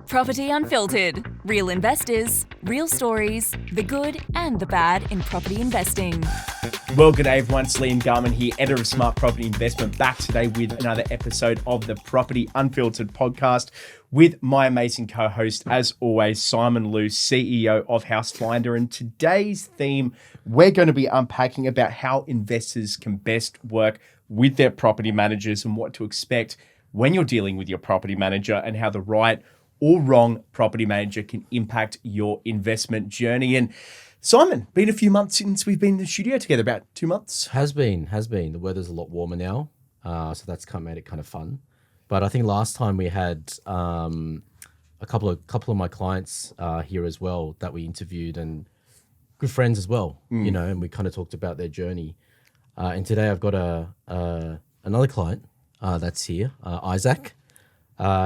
Property Unfiltered. Real investors, real stories, the good and the bad in property investing. Well, good day everyone, it's Liam Garman here, editor of Smart Property Investment, back today with another episode of the Property Unfiltered podcast with my amazing co-host, as always, Simon Loo, CEO of House Finder. And today's theme, we're going to be unpacking about how investors can best work with their property managers and what to expect when you're dealing with your property manager and how the right or wrong property manager can impact your investment journey. And Simon, been a few months since we've been in the studio together, about 2 months. Has been. The weather's a lot warmer now, so that's made it kind of fun. But I think last time we had a couple of my clients here as well that we interviewed, and good friends as well, and we kind of talked about their journey. And today I've got another client that's here, Isaac.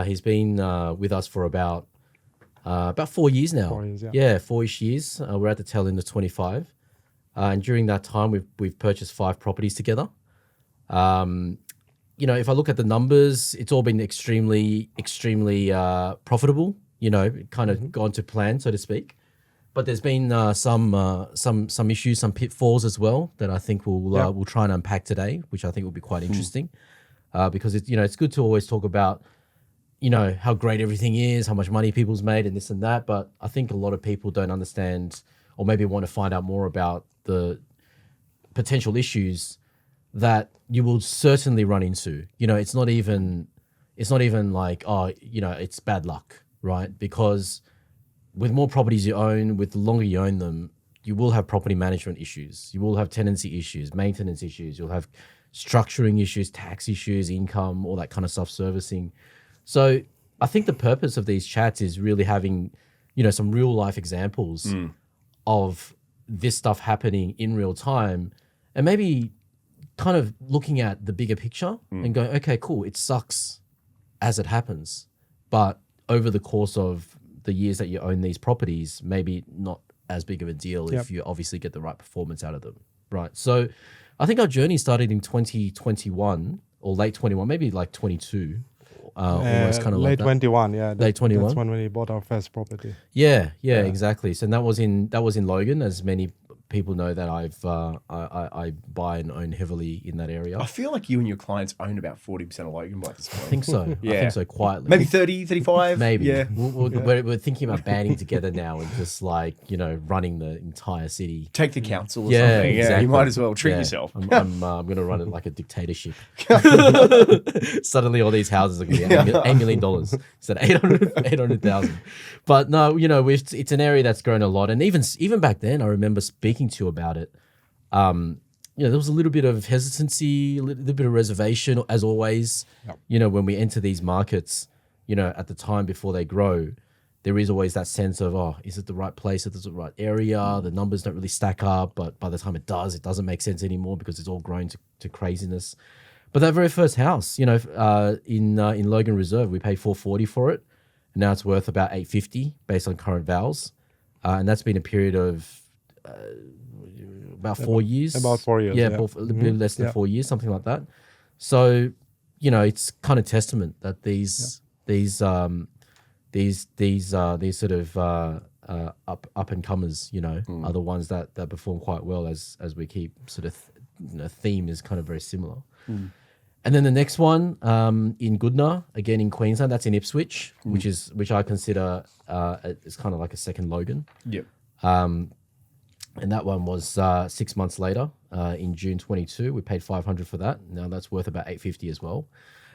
He's been with us for about 4 years now. 4 years, yeah. Yeah, 4-ish years. We're at the tail end of 25. And during that time, we've purchased 5 properties together. If I look at the numbers, it's all been extremely profitable, kind of gone to plan, so to speak. But there's been some issues, some pitfalls as well that I think we'll try and unpack today, which I think will be quite interesting. Because it's good to always talk about how great everything is, how much money people's made and this and that. But I think a lot of people don't understand or maybe want to find out more about the potential issues that you will certainly run into. It's not even like, it's bad luck, right? Because with more properties you own, with the longer you own them, you will have property management issues. You will have tenancy issues, maintenance issues. You'll have structuring issues, tax issues, income, all that kind of stuff, servicing. So I think the purpose of these chats is really having, some real life examples of this stuff happening in real time, and maybe kind of looking at the bigger picture and going, okay, cool, it sucks as it happens. But over the course of the years that you own these properties, maybe not as big of a deal if you obviously get the right performance out of them, right? So I think our journey started in 2021 or late 21, maybe like 22. Almost kind of late like that. 21, yeah. Late 21. That's when we bought our first property. Yeah, exactly. So that was in Logan, as many people know that I buy and own heavily in that area. I feel like you and your clients own about 40% of Logan by this point. I think so. Yeah. I think so, quietly. Maybe 30, 35? Maybe. Yeah. We're thinking about banding together now and just running the entire city. Take the council or Yeah, something. exactly. Yeah, you might as well treat yourself. I'm going to run it like a dictatorship. Suddenly all these houses are going to be $8 million instead of 800,000. But no, it's an area that's grown a lot. And even back then, I remember speaking to you about it. There was a little bit of hesitancy, a little bit of reservation, as always. Yep. When we enter these markets, at the time before they grow, there is always that sense of, is it the right place? Is it the right area? The numbers don't really stack up, but by the time it doesn't make sense anymore because it's all grown to craziness. But that very first house, in Logan Reserve, we paid $440 for it. And now it's worth about $850 based on current vals. And that's been a period of about 4 years. About 4 years. Yeah, a little bit less than 4 years, something like that. So, it's kind of testament that these sort of up and comers, are the ones that perform quite well as we keep sort of theme is kind of very similar. And then the next one in Goodna, again in Queensland, that's in Ipswich, which I consider is kind of like a second Logan. Yep. And that one was 6 months later, in June 22. We paid $500 for that. Now that's worth about $850 as well.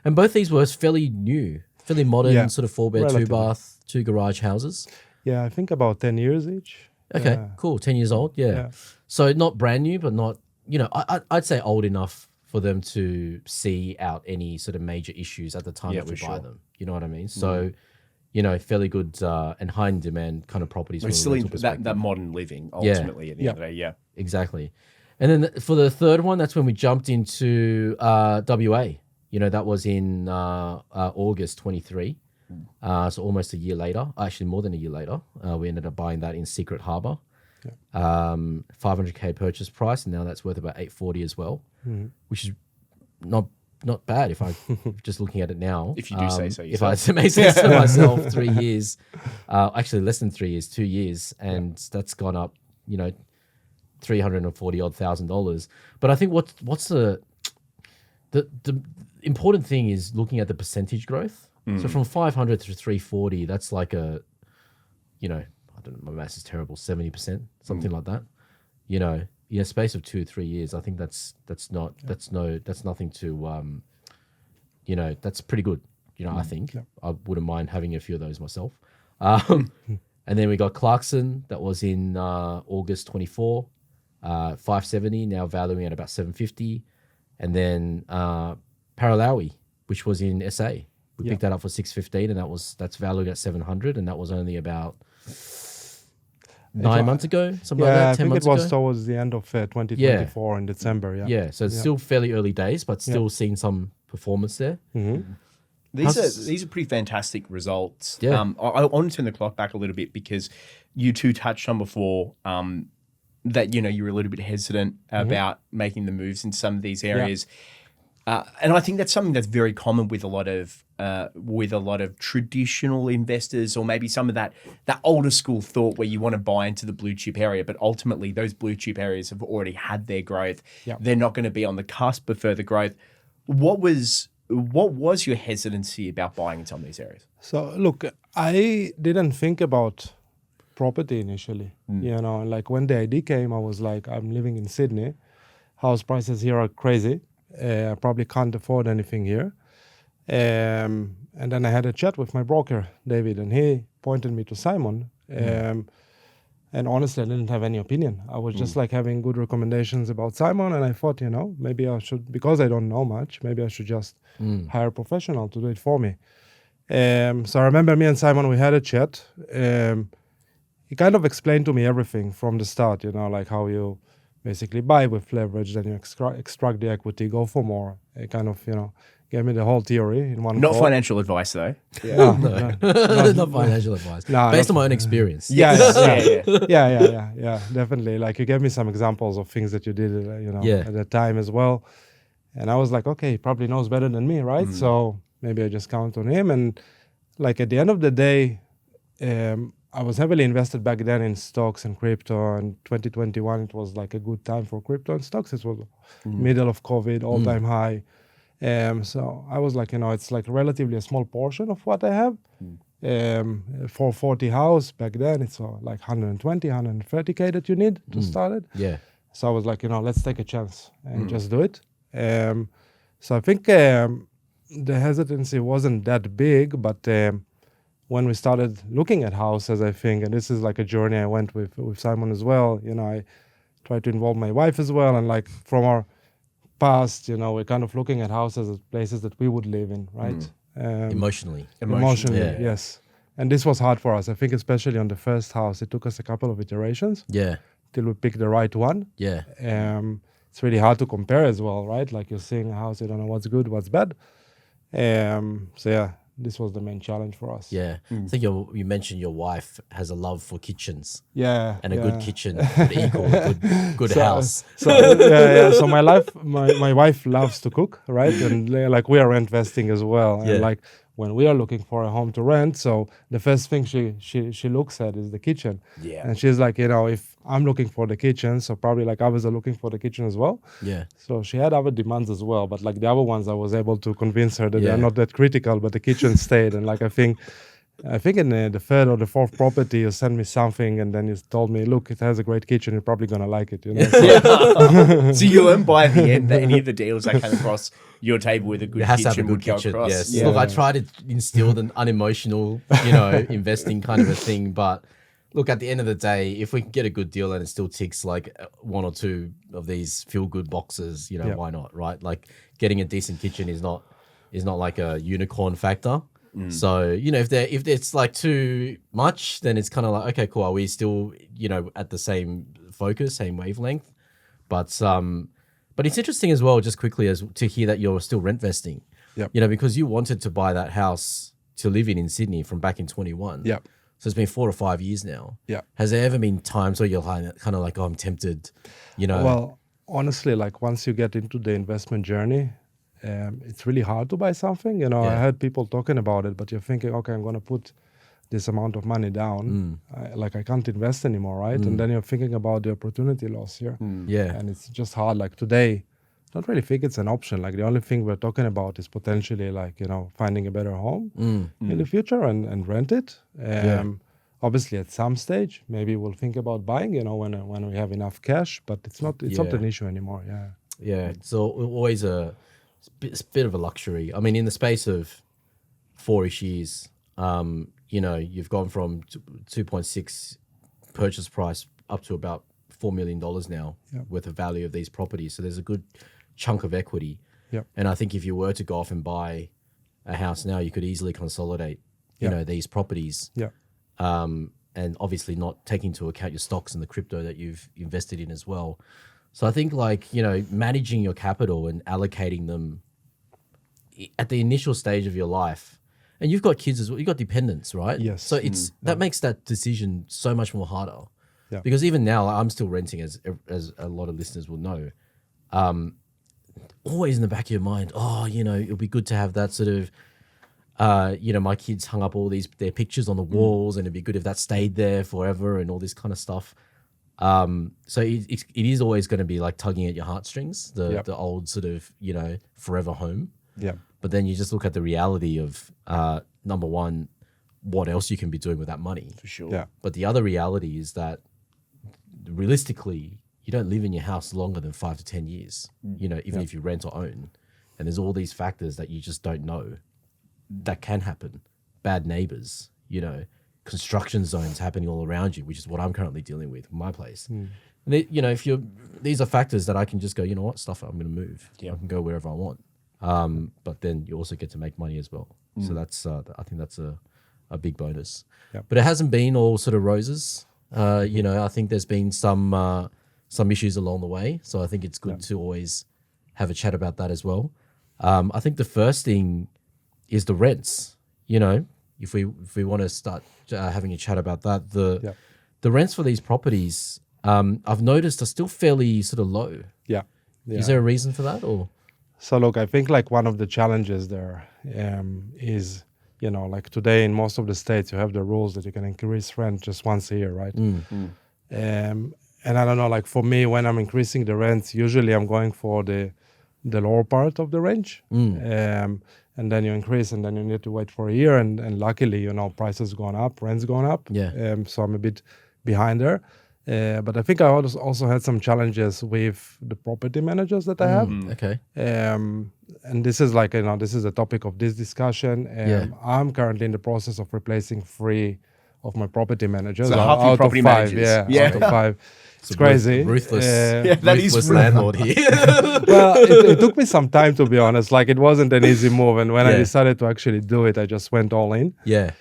And both these were fairly new, fairly modern, sort of 4-bed, relatively. 2-bath, 2 garage houses. Yeah, I think about 10 years each. Okay, Yeah. cool. 10 years old, yeah. So not brand new, but not, I'd say old enough for them to see out any sort of major issues at the time that we buy them. You know what I mean? So, fairly good and high in demand kind of properties. We're still in that modern living, ultimately, at the end of the day, Exactly. And then for the third one, that's when we jumped into WA. That was in August 23. So almost a year later, actually more than a year later, we ended up buying that in Secret Harbour. $500K purchase price, and now that's worth about $840 as well, which is not not bad if I just looking at it now. If you do say so If I yourself. make sense to myself, 3 years, actually less than 3 years, 2 years, and that's gone up, $340 odd thousand. But I think what's the important thing is looking at the percentage growth. So from 500 to 340, that's like a, I don't know, my maths is terrible, 70%, something like that. In a space of 2 or 3 years, I think that's nothing to, that's pretty good. I think I wouldn't mind having a few of those myself. And then we got Clarkson, that was in August 24, 570, now valuing at about 750. And then Paralawi, which was in SA. We picked that up for 615, and that's valued at 700, and that was only about 9 months ago, something like that. 10 months ago. I think it was towards the end of 2024 in December. Yeah, so it's still fairly early days, but still seeing some performance there. These are pretty fantastic results. Yeah. I want to turn the clock back a little bit because you two touched on before that you were a little bit hesitant about making the moves in some of these areas. And I think that's something that's very common with a lot of traditional investors, or maybe some of that older school thought where you want to buy into the blue chip area, but ultimately those blue chip areas have already had their growth. Yep. They're not going to be on the cusp of further growth. What was your hesitancy about buying in some of these areas? So look, I didn't think about property initially. Like when the idea came, I was like, I'm living in Sydney. House prices here are crazy. I probably can't afford anything here. And then I had a chat with my broker, David, and he pointed me to Simon. And honestly, I didn't have any opinion. I was just like having good recommendations about Simon. And I thought, maybe I should, because I don't know much, maybe I should just hire a professional to do it for me. So I remember me and Simon, we had a chat. He kind of explained to me everything from the start, like how you basically buy with leverage, then you extract the equity, go for more. It kind of, gave me the whole theory in one Not call. financial advice, though. No, Not financial advice. Based on my own experience. Yeah, definitely. Like you gave me some examples of things that you did, at that time as well. And I was like, okay, he probably knows better than me, right? So maybe I just count on him. And like at the end of the day, I was heavily invested back then in stocks and crypto, and 2021, it was like a good time for crypto and stocks. It was middle of COVID, all-time high. So I was like, it's like relatively a small portion of what I have. 440 house back then, it's like 120, 130K that you need to start it. Yeah. So I was like, let's take a chance and just do it. So I think the hesitancy wasn't that big, but when we started looking at houses, I think, and this is like a journey I went with Simon as well, I tried to involve my wife as well. And like from our past, we're kind of looking at houses as places that we would live in, right? Emotionally, yes. And this was hard for us. I think especially on the first house, it took us a couple of iterations. Yeah. Till we picked the right one. Yeah. It's really hard to compare as well, right? Like you're seeing a house, you don't know what's good, what's bad. So yeah, this was the main challenge for us. Yeah. I think you mentioned your wife has a love for kitchens. Yeah. And a good kitchen would equal a good house. So my wife loves to cook, right? And like we are investing as well. And like when we are looking for a home to rent, so the first thing she looks at is the kitchen. Yeah. And she's like, if I'm looking for the kitchen, so probably like others are looking for the kitchen as well. Yeah. So she had other demands as well, but like the other ones I was able to convince her that they're not that critical, but the kitchen stayed. And like I think in the third or the fourth property, you sent me something and then you told me, look, it has a great kitchen. You're probably going to like it. So you learned by the end that any of the deals that came across your table with a good kitchen would go across. Yes. Yeah. Look, I tried to instill an unemotional, investing kind of a thing. But look, at the end of the day, if we can get a good deal and it still ticks like one or two of these feel-good boxes, why not, right? Like getting a decent kitchen is not like a unicorn factor. So, if it's like too much, then it's kind of like, okay, cool. Are we still, at the same focus, same wavelength? But it's interesting as well, just quickly, as to hear that you're still rent vesting. Yep. Because you wanted to buy that house to live in Sydney from back in 21. Yep. So it's been 4 or 5 years now. Yeah. Has there ever been times where you're kind of like, oh, I'm tempted, Well, honestly, like once you get into the investment journey, it's really hard to buy something. You know, I Yeah. heard people talking about it, but you're thinking, okay, I'm going to put this amount of money down. I can't invest anymore, right? And then you're thinking about the opportunity loss here. Yeah. And it's just hard. Like today, I don't really think it's an option. Like the only thing we're talking about is potentially like, you know, finding a better home in the future and rent it. Obviously at some stage, maybe we'll think about buying, you know, when we have enough cash, but it's not an issue anymore. Yeah. Yeah, it's always a bit of a luxury. I mean, in the space of 4-ish years, you know, you've gone from 2.6 purchase price up to about $4 million now worth of value of these properties. So there's a good chunk of equity. Yep. And I think if you were to go off and buy a house now, you could easily consolidate, you know, these properties. Yeah. And obviously not taking into account your stocks and the crypto that you've invested in as well. So I think like, you know, managing your capital and allocating them at the initial stage of your life, and you've got kids as well, you've got dependents, right? Yes. So it's that makes that decision so much more harder. Yeah. Because even now, like, I'm still renting, as a lot of listeners will know. Always in the back of your mind, oh, you know, it'll be good to have that sort of, you know, my kids hung up all their pictures on the walls, and it'd be good if that stayed there forever and all this kind of stuff. So it is always going to be like tugging at your heartstrings, the old sort of, you know, forever home. Yeah. But then you just look at the reality of, number one, what else you can be doing with that money. For sure. Yeah. But the other reality is that realistically, you don't live in your house longer than 5 to 10 years, you know, even if you rent or own. And there's all these factors that you just don't know that can happen. Bad neighbors, you know, construction zones happening all around you, which is what I'm currently dealing with in my place. And you know, these are factors that I can just go, you know what, stuff it, I'm going to move. I can go wherever I want. But then you also get to make money as well. So that's, I think that's a big bonus. Yep. But it hasn't been all sort of roses. You know, I think there's been some issues along the way. So I think it's good to always have a chat about that as well. I think the first thing is the rents. You know, if we want to start having a chat about that, the rents for these properties, I've noticed are still fairly sort of low. Yeah. Is there a reason for that, or? So look, I think like one of the challenges there is, you know, like today in most of the states, you have the rules that you can increase rent just once a year, right? And I don't know, like for me, when I'm increasing the rents, usually I'm going for the lower part of the range. And then you increase, and then you need to wait for a year. And luckily, you know, prices gone up, rents gone up. Yeah. So I'm a bit behind there. But I think I also had some challenges with the property managers that I have. Okay. And this is like, you know, this is a topic of this discussion. I'm currently in the process of replacing 3 of my property managers. So half your property out of 5, managers. out of 5. It's crazy. Ruthless. that is ruthless landlord here. Well, it took me some time, to be honest. Like it wasn't an easy move. And when I Yeah. decided to actually do it, I just went all in. Yeah.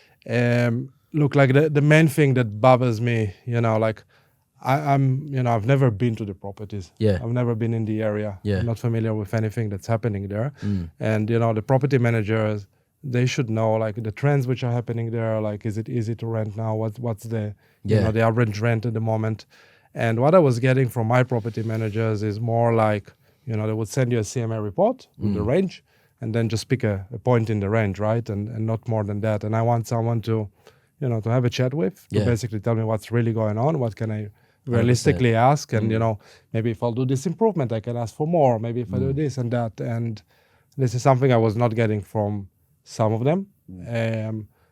Look, like the main thing that bothers me, you know, like I'm, you know, I've never been to the properties. Yeah. I've never been in the area. Yeah. I'm not familiar with anything that's happening there. And, you know, the property managers, they should know like the trends which are happening there. Like, is it easy to rent now? What's the, you know, the average rent at the moment? And what I was getting from my property managers is more like, you know, they would send you a CMA report with the range and then just pick a point in the range, right? And not more than that. And I want someone to, you know, to have a chat with, to basically tell me what's really going on, what can I realistically ask, and, you know, maybe if I'll do this improvement, I can ask for more. Maybe if I do this and that. And this is something I was not getting from some of them.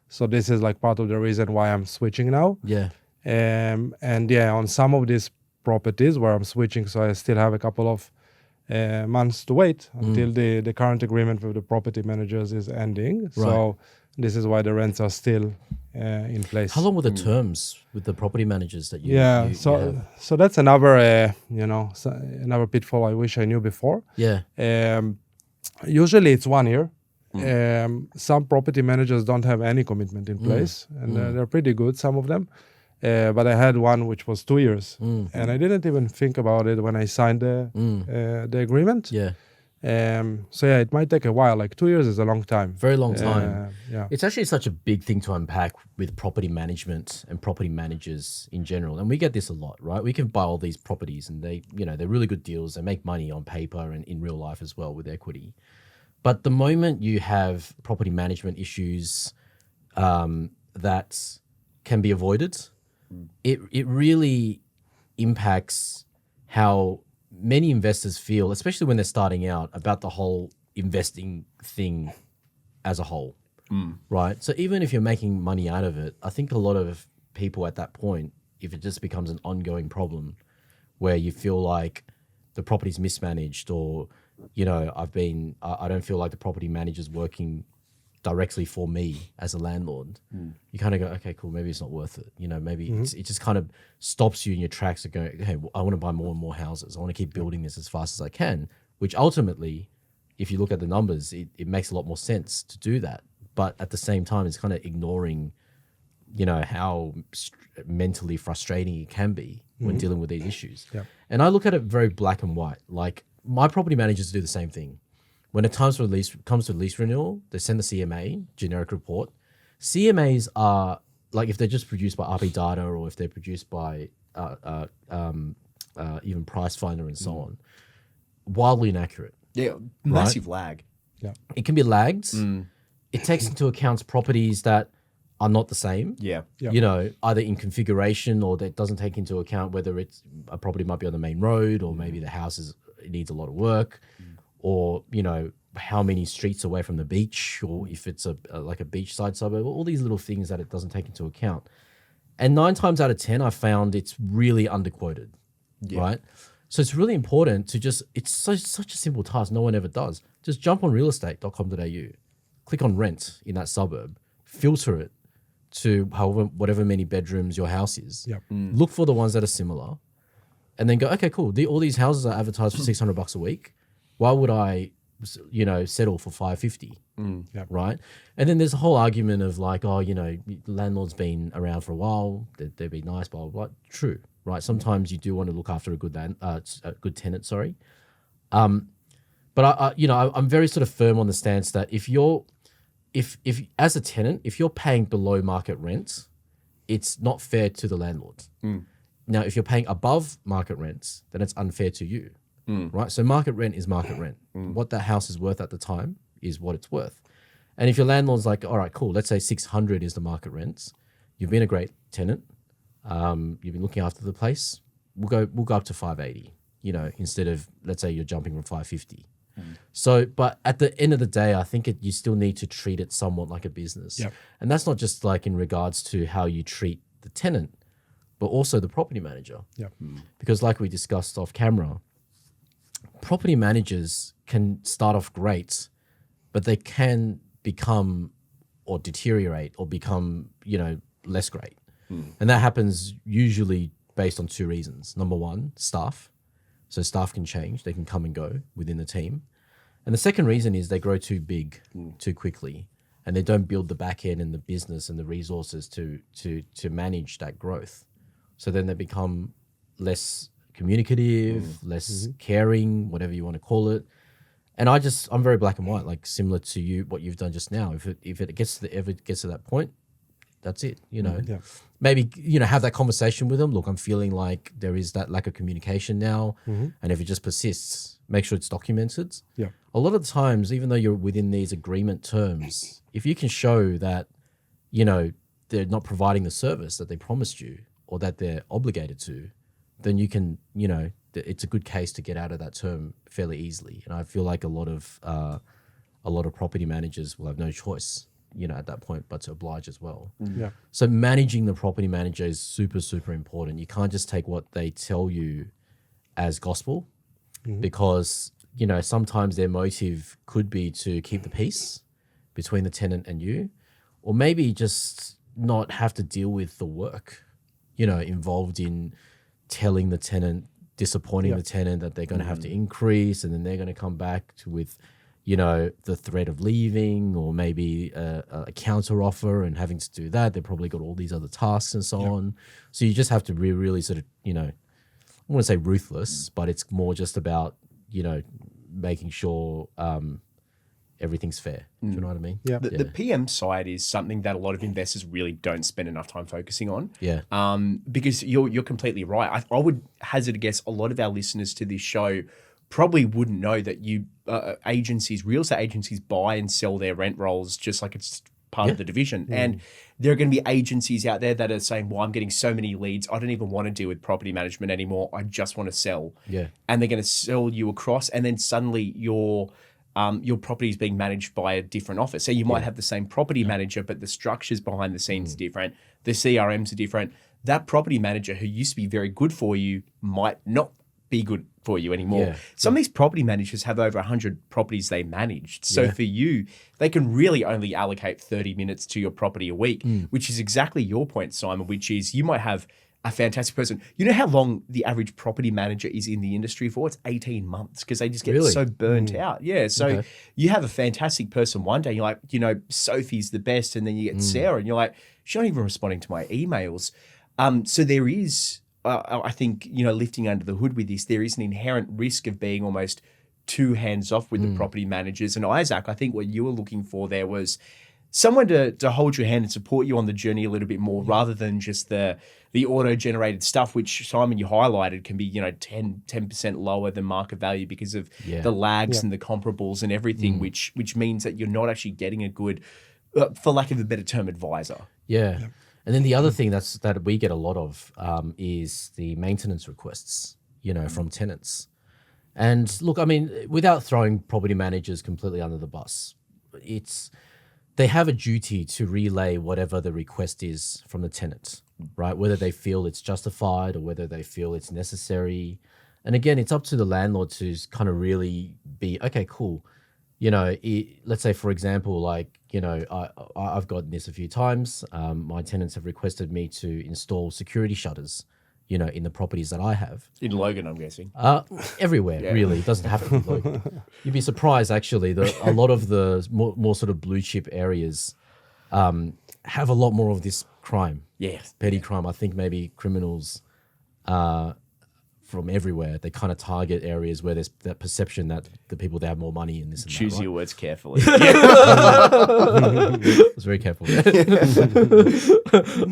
So this is like part of the reason why I'm switching now. Yeah. And yeah, on some of these properties where I'm switching, so I still have a couple of months to wait until the current agreement with the property managers is ending. So this is why the rents are still in place. How long were the terms with the property managers that you? Yeah, you so have? so that's another you know, another pitfall I wish I knew before. Yeah. Usually it's 1 year. Some property managers don't have any commitment in place, and they're pretty good, some of them. But I had one which was 2 years, and I didn't even think about it when I signed the agreement. Yeah. So yeah, it might take a while. Like 2 years is a long time. Very long time. Yeah. It's actually such a big thing to unpack with property management and property managers in general. And we get this a lot, right? We can buy all these properties and they, you know, they're really good deals. They make money on paper and in real life as well with equity. But the moment you have property management issues that can be avoided, it really impacts how many investors feel, especially when they're starting out, about the whole investing thing as a whole, right? So even if you're making money out of it, I think a lot of people at that point, if it just becomes an ongoing problem where you feel like the property's mismanaged, or, you know, I don't feel like the property manager's working directly for me as a landlord, you kind of go, okay, cool, maybe it's not worth it. You know, maybe it just kind of stops you in your tracks of going, hey, I want to buy more and more houses. I want to keep building this as fast as I can, which ultimately, if you look at the numbers, it makes a lot more sense to do that. But at the same time, it's kind of ignoring, you know, how mentally frustrating it can be when dealing with these issues. Yeah. And I look at it very black and white. Like, my property managers do the same thing. When it comes to lease renewal, they send the CMA, generic report. CMAs are, like, if they're just produced by RP Data, or if they're produced by even Price Finder and so on, wildly inaccurate. Yeah, massive lag. Yeah. It can be lagged. It takes into account properties that are not the same. Yeah. You know, either in configuration, or that doesn't take into account whether it's a property might be on the main road, or maybe the house it needs a lot of work, or, you know, how many streets away from the beach, or if it's like a beachside suburb, all these little things that it doesn't take into account. And 9 times out of 10, I found it's really underquoted, right? So it's really important to it's such a simple task. No one ever does. Just jump on realestate.com.au, click on rent in that suburb, filter it to whatever many bedrooms your house is. Yep. Look for the ones that are similar, and then go, okay, cool. All these houses are advertised for $600 a week. Why would I, you know, settle for $550? Yep. Right? And then there's a whole argument of like, oh, you know, landlord's been around for a while. They'd be nice, blah, blah, blah. True, right? Sometimes you do want to look after a good tenant, sorry. But I'm very sort of firm on the stance that if as a tenant, if you're paying below market rent, it's not fair to the landlord. Now, if you're paying above market rents, then it's unfair to you, right? So market rent is market rent. What that house is worth at the time is what it's worth. And if your landlord's like, all right, cool, let's say 600 is the market rents, you've been a great tenant, you've been looking after the place, we'll go up to 580, you know, instead of, let's say you're jumping from 550. So, but at the end of the day, I think you still need to treat it somewhat like a business. Yep. And that's not just like in regards to how you treat the tenant, but also the property manager. Yep. Because like we discussed off camera, property managers can start off great, but they can become or deteriorate or become, you know, less great. And that happens usually based on 2 reasons. Number 1, staff. So staff can change, they can come and go within the team. And the second reason is they grow too big too quickly, and they don't build the back end and the business and the resources to manage that growth. So then they become less communicative, less caring, whatever you want to call it. And I'm very black and white, like similar to you, what you've done just now. If it ever gets to that point, that's it, you know. Yeah. Maybe, you know, have that conversation with them. Look, I'm feeling like there is that lack of communication now. And if it just persists, make sure it's documented. Yeah. A lot of the times, even though you're within these agreement terms, if you can show that, you know, they're not providing the service that they promised you or that they're obligated to, then you can, you know, it's a good case to get out of that term fairly easily. And I feel like a lot of property managers will have no choice, you know, at that point, but to oblige as well. Yeah. So managing the property manager is super, super important. You can't just take what they tell you as gospel, because, you know, sometimes their motive could be to keep the peace between the tenant and you, or maybe just not have to deal with the work, you know, involved in telling the tenant, disappointing the tenant that they're going to have to increase, and then they're going to come back with, you know, the threat of leaving, or maybe a counter offer and having to do that. They've probably got all these other tasks and so on. So you just have to really sort of, you know, I want to say ruthless, but it's more just about, you know, making sure everything's fair. Do you know what I mean? Yeah. The PM side is something that a lot of investors really don't spend enough time focusing on. Yeah. Because you're completely right. I would hazard a guess a lot of our listeners to this show probably wouldn't know that you real estate agencies buy and sell their rent rolls just like it's part of the division. And there are going to be agencies out there that are saying, well, I'm getting so many leads, I don't even want to deal with property management anymore. I just want to sell. Yeah. And they're going to sell you across, and then suddenly your property is being managed by a different office. So you might have the same property manager, but the structures behind the scenes are different. The CRMs are different. That property manager who used to be very good for you might not be good for you anymore. Yeah. Some of these property managers have over 100 properties they managed. So for you, they can really only allocate 30 minutes to your property a week, which is exactly your point, Simon, which is you might have a fantastic person. You know how long the average property manager is in the industry for? It's 18 months because they just get so burnt out. Yeah. So you have a fantastic person one day, you're like, Sophie's the best. And then you get Sarah and you're like, she's not even responding to my emails. So there is, I think, lifting under the hood with this, there is an inherent risk of being almost too hands off with the property managers. And Isaac, I think what you were looking for there was someone to hold your hand and support you on the journey a little bit more, rather than just the auto-generated stuff, which, Simon, you highlighted can be 10% lower than market value because of the lags and the comparables and everything, which means that you're not actually getting a good, for lack of a better term, advisor. Yeah. And then the other thing that we get a lot of is the maintenance requests, from tenants. And look, I mean, without throwing property managers completely under the bus, they have a duty to relay whatever the request is from the tenant, right? Whether they feel it's justified or whether they feel it's necessary. And again, it's up to the landlord to kind of really be, okay, cool. Let's say, for example, I've gotten this a few times. My tenants have requested me to install security shutters, in the properties that I have. In Logan, I'm guessing. Everywhere, really. It doesn't have to be Logan. You'd be surprised, actually, that a lot of the more sort of blue chip areas have a lot more of this crime. Yes. Petty crime. I think maybe criminals from everywhere, they kind of target areas where there's that perception that the people that have more money and this and Choose that. Choose your words carefully. I was very careful.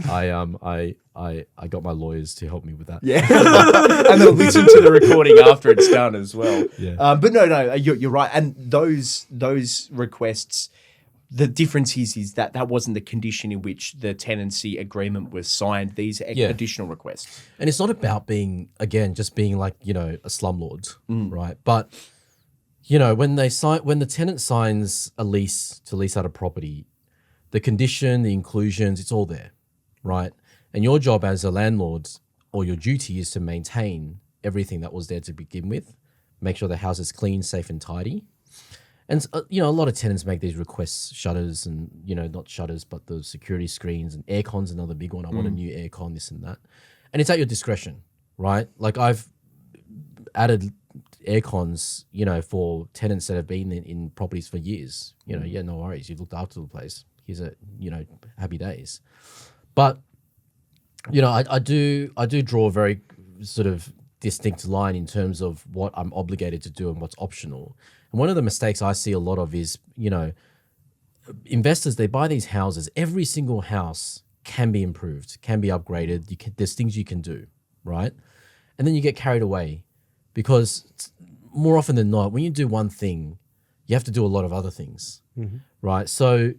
I got my lawyers to help me with that. Yeah, and they'll listen to the recording after it's done as well. Yeah. But no, you're right. And those requests, the difference is that wasn't the condition in which the tenancy agreement was signed. These additional requests. And it's not about being like, a slumlord, right? But, when the tenant signs a lease to lease out a property, the condition, the inclusions, it's all there, right? And your job as a landlord, or your duty, is to maintain everything that was there to begin with, make sure the house is clean, safe, and tidy. And, a lot of tenants make these requests, shutters and, not shutters, but the security screens, and aircon's another big one. I want a new aircon, this and that. And it's at your discretion, right? Like, I've added aircons, for tenants that have been in properties for years. No worries. You've looked after the place. Here's happy days. But, I do draw a very sort of distinct line in terms of what I'm obligated to do and what's optional. And one of the mistakes I see a lot of is, investors, they buy these houses. Every single house can be improved, can be upgraded. There's things you can do, right? And then you get carried away because more often than not, when you do one thing, you have to do a lot of other things, right? So,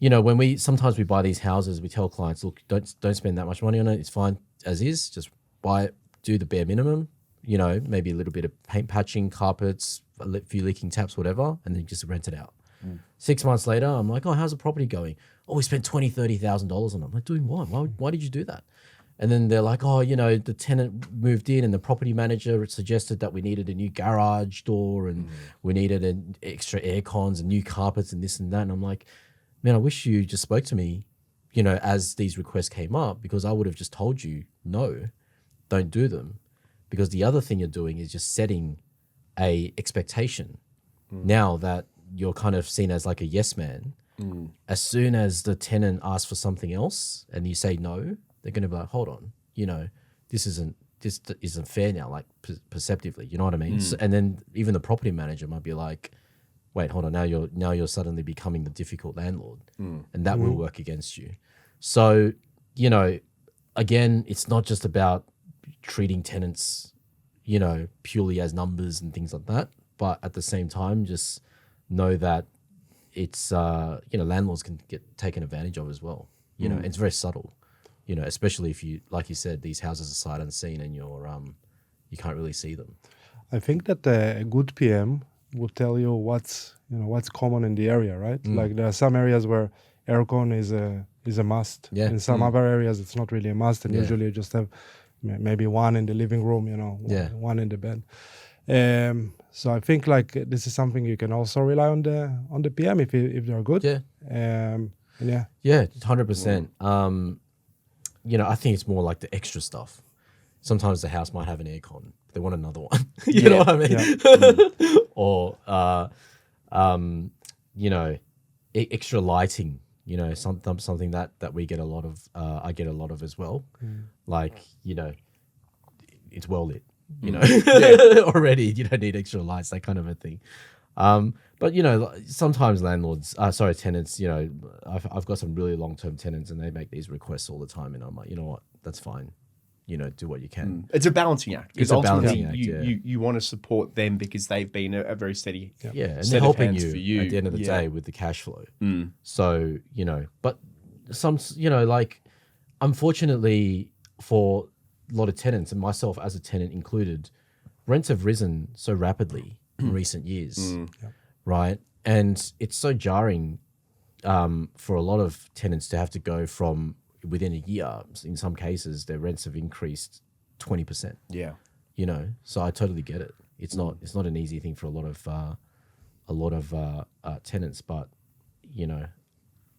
when sometimes we buy these houses, we tell clients, look, don't spend that much money on it. It's fine as is. Just buy it, do the bare minimum, maybe a little bit of paint patching, carpets, a few leaking taps, whatever, and then just rent it out. 6 months later, I'm like, oh, how's the property going? Oh, we spent $20,000-$30,000 on it. I'm like, doing what? Why did you do that? And then they're like, oh, the tenant moved in and the property manager suggested that we needed a new garage door and we needed an extra air cons and new carpets and this and that. And I'm like, man, I wish you just spoke to me, as these requests came up, because I would have just told you, no, don't do them. Because the other thing you're doing is just setting a expectation. Now that you're kind of seen as like a yes man, as soon as the tenant asks for something else and you say no, they're going to be like, hold on, this isn't fair now, like perceptively, you know what I mean? So, and then even the property manager might be like, wait, hold on, now you're suddenly becoming the difficult landlord, and that will work against you. So, again, it's not just about treating tenants, purely as numbers and things like that. but at the same time, just know that it's landlords can get taken advantage of as well. It's very subtle. Especially if you, like you said, these houses are sight unseen and you can't really see them. I think that a good PM would tell you what's common in the area, right? Like there are some areas where aircon is a must. Yeah. In some other areas, it's not really a must, and Yeah. usually you just have maybe one in the living room, one in the bed. So I think like this is something you can also rely on the PM if they're good. Yeah. Yeah. Yeah, 100%. I think it's more like the extra stuff. Sometimes the house might have an aircon, but they want another one. You know what I mean? Or, extra lighting, something that we get a lot of, I get a lot of as well. Like, it's well lit, already, you don't need extra lights, that kind of a thing. But sometimes tenants, I've got some really long-term tenants and they make these requests all the time, and I'm like, you know what, that's fine. Do what you can. It's a balancing act. It's a balancing ultimately act, you want to support them because they've been a very steady and set they're of helping hands for you at the end of the Yeah. day with the cash flow. So, but some, like, unfortunately for a lot of tenants, and myself as a tenant included, rents have risen so rapidly in recent years, right? And it's so jarring for a lot of tenants to have to go from, within a year, in some cases, their rents have increased 20%. Yeah. So I totally get it. It's not an easy thing for a lot of tenants, but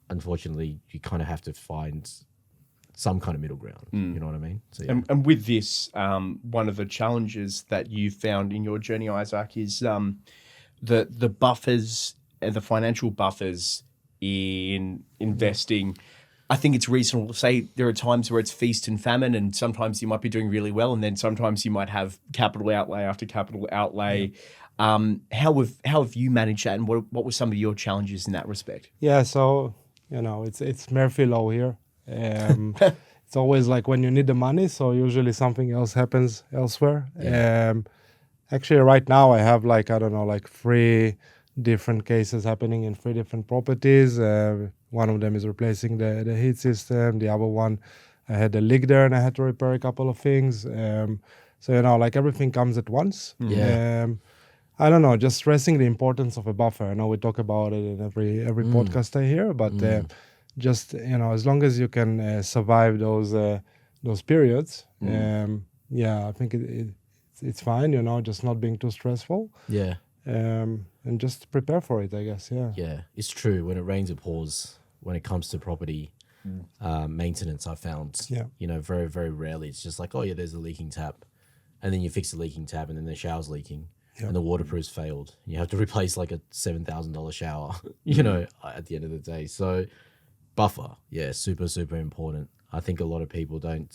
unfortunately, you kind of have to find some kind of middle ground. You know what I mean? So, yeah. And with this, one of the challenges that you found in your journey, Isaac, is the buffers and the financial buffers in investing. I think it's reasonable to say there are times where it's feast and famine, and sometimes you might be doing really well, and then sometimes you might have capital outlay after capital outlay. How have you managed that, and what were some of your challenges in that respect? Yeah, so it's Murphy law here. It's always like when you need the money, so usually something else happens elsewhere. Actually, right now I have 3 different cases happening in 3 different properties. One of them is replacing the heat system. The other one, I had a leak there and I had to repair a couple of things. So everything comes at once. I don't know, just stressing the importance of a buffer. I know we talk about it in every podcast I hear, but just as long as you can survive those periods, I think it's fine. Just not being too stressful. Yeah. And just prepare for it, I guess. Yeah, it's true. When it rains, it pours. When it comes to property maintenance, I found, very, very rarely. It's just like, oh yeah, there's a leaking tap, and then you fix the leaking tap, and then the shower's leaking, and the waterproof's failed. You have to replace like a $7,000 shower, at the end of the day. So buffer, super, super important. I think a lot of people don't,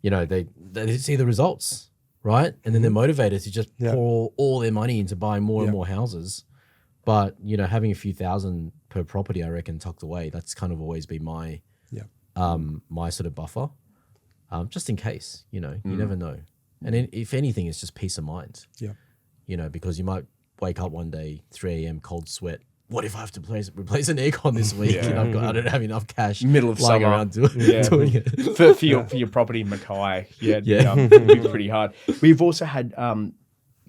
they see the results, right? And then they're motivated to just pour all their money into buying more and more houses. But, having a few thousand per property, I reckon, tucked away, that's kind of always been my my sort of buffer, just in case, you never know. And if anything, it's just peace of mind, because you might wake up one day, 3 a.m., cold sweat. What if I have to replace an aircon this week and I don't have enough cash? Middle of lying summer, around doing it. for your property in Mackay, it'd be pretty hard. We've also had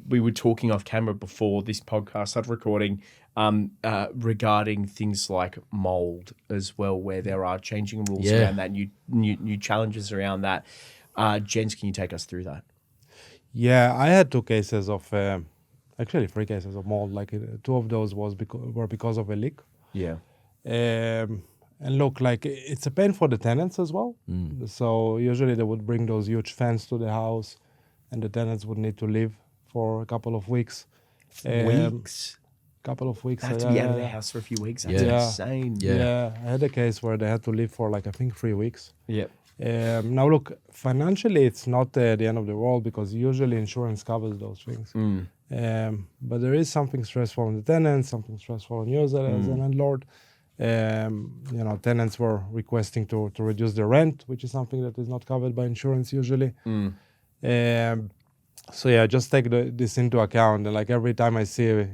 we were talking off camera before this podcast started recording regarding things like mold as well, where there are changing rules around that, new challenges around that. Jens, can you take us through that? Yeah, I had 2 cases of. Actually, 3 cases of mold. 2 of those were because of a leak. Yeah. And look, it's a pain for the tenants as well. So usually they would bring those huge fans to the house, and the tenants would need to leave for a couple of weeks. Couple of weeks. They have to be out of the house for a few weeks. That's insane. Yeah, I had a case where they had to leave for I think 3 weeks. Yeah. Now look, financially it's not the end of the world because usually insurance covers those things. But there is something stressful on the tenant, something stressful on you as a landlord. Tenants were requesting to reduce the rent, which is something that is not covered by insurance usually. So yeah, just take this into account. And like every time I see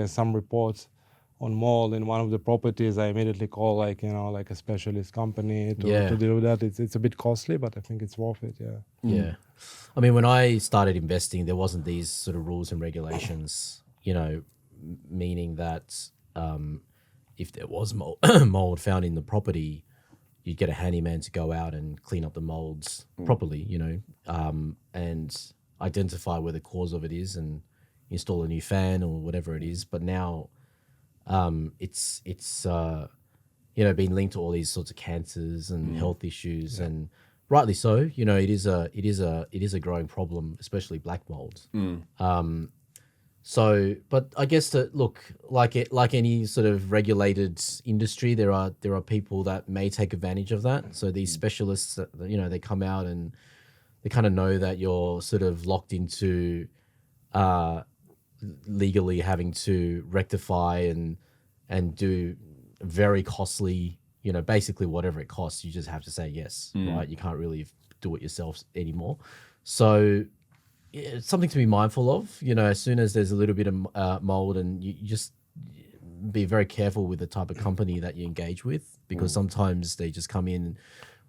some reports on mold in one of the properties, I immediately call like a specialist company to deal with that. It's a bit costly, but I think it's worth it. Yeah. Yeah. I mean, when I started investing, there wasn't these sort of rules and regulations, meaning that if there was mold found in the property, you'd get a handyman to go out and clean up the molds properly, and identify where the cause of it is and install a new fan or whatever it is. But now it's been linked to all these sorts of cancers and health issues, and rightly so. It is a growing problem, especially black mold. So, but I guess that like any sort of regulated industry, there are people that may take advantage of that. So these specialists, they come out and they kind of know that you're sort of locked into legally having to rectify and do very costly, basically whatever it costs, you just have to say yes, right? You can't really do it yourself anymore. So it's something to be mindful of, as soon as there's a little bit of mold, and you just be very careful with the type of company that you engage with, because sometimes they just come in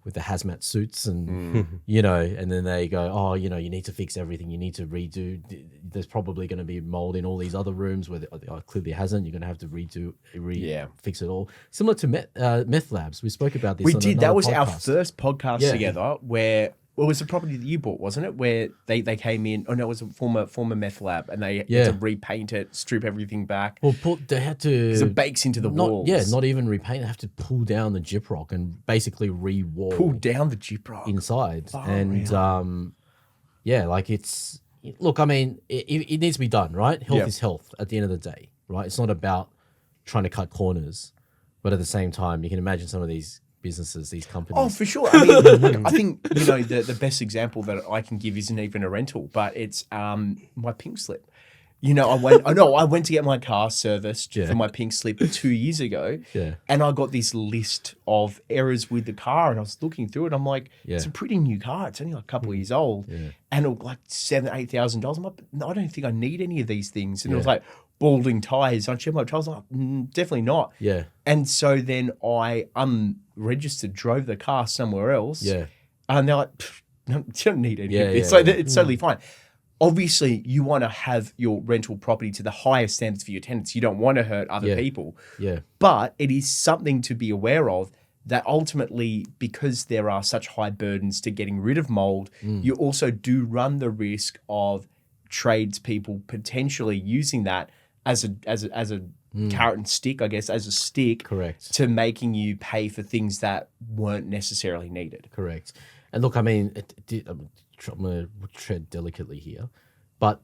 with the hazmat suits and, and then they go, oh, you need to fix everything. You need to redo. There's probably going to be mold in all these other rooms where clearly hasn't. You're going to have to fix it all. Similar to meth labs. We spoke about this. We did. That was podcast. our first podcast together where... Well, it was the property that you bought, wasn't it? Where they came in. Oh no, it was a former meth lab, and they had to repaint it, strip everything back. Well, they had to because it bakes into the walls. Yeah, not even repaint. They have to pull down the gyprock and basically re-wall. Pull down the gyprock inside, oh, and really? like it's. Look, I mean, it needs to be done, right? Health is health at the end of the day, right? It's not about trying to cut corners, but at the same time, you can imagine some of these businesses, these companies. Oh, for sure. I mean, I think the best example that I can give isn't even a rental, but it's my pink slip. I went to get my car serviced for my pink slip 2 years ago, and I got this list of errors with the car, and I was looking through it. I'm like, it's a pretty new car. It's only like a couple of years old, and it was like $7,000-8,000. I'm like, no, I don't think I need any of these things. And it was like balding tires. I checked my tires. I was like, definitely not. Yeah. And so then I unregistered, drove the car somewhere else. Yeah. And they're like, no, you don't need any of this. So it's totally fine. Obviously, you want to have your rental property to the highest standards for your tenants. You don't want to hurt other people. Yeah. But it is something to be aware of, that ultimately, because there are such high burdens to getting rid of mold, you also do run the risk of tradespeople potentially using that as a carrot and stick, I guess, as a stick. Correct. To making you pay for things that weren't necessarily needed. Correct. And look, I mean, I'm going to tread delicately here, but,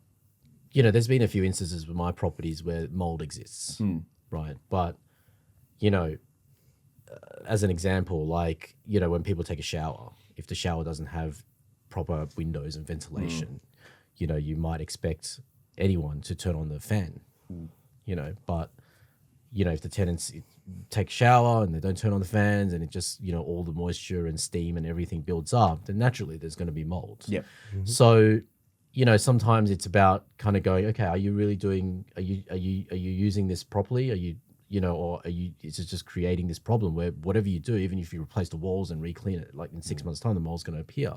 there's been a few instances with my properties where mold exists, right? But, as an example, like, when people take a shower, if the shower doesn't have proper windows and ventilation, you might expect anyone to turn on the fan, but, if the tenants take a shower and they don't turn on the fans and it just, all the moisture and steam and everything builds up, then naturally there's going to be mold. Yeah. Mm-hmm. So, sometimes it's about kind of going, okay, are you using this properly? Are you, is it just creating this problem where whatever you do, even if you replace the walls and re-clean it, like in 6 months' time, the mold's going to appear.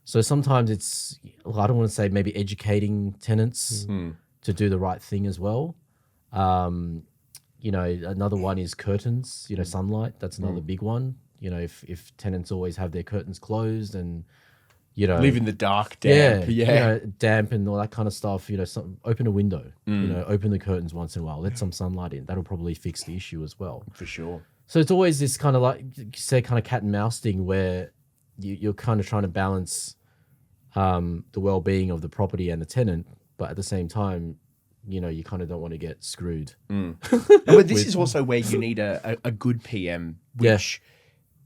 So sometimes it's, I don't want to say maybe educating tenants to do the right thing as well. Another one is curtains, sunlight. That's another big one. If tenants always have their curtains closed and, live in the dark, damp. Damp and all that kind of stuff, open a window, open the curtains once in a while, let some sunlight in. That'll probably fix the issue as well. For sure. So it's always this kind of like, you say, kind of cat and mouse thing where you're kind of trying to balance the well-being of the property and the tenant, but at the same time, you kind of don't want to get screwed. But this is also where you need a good PM, which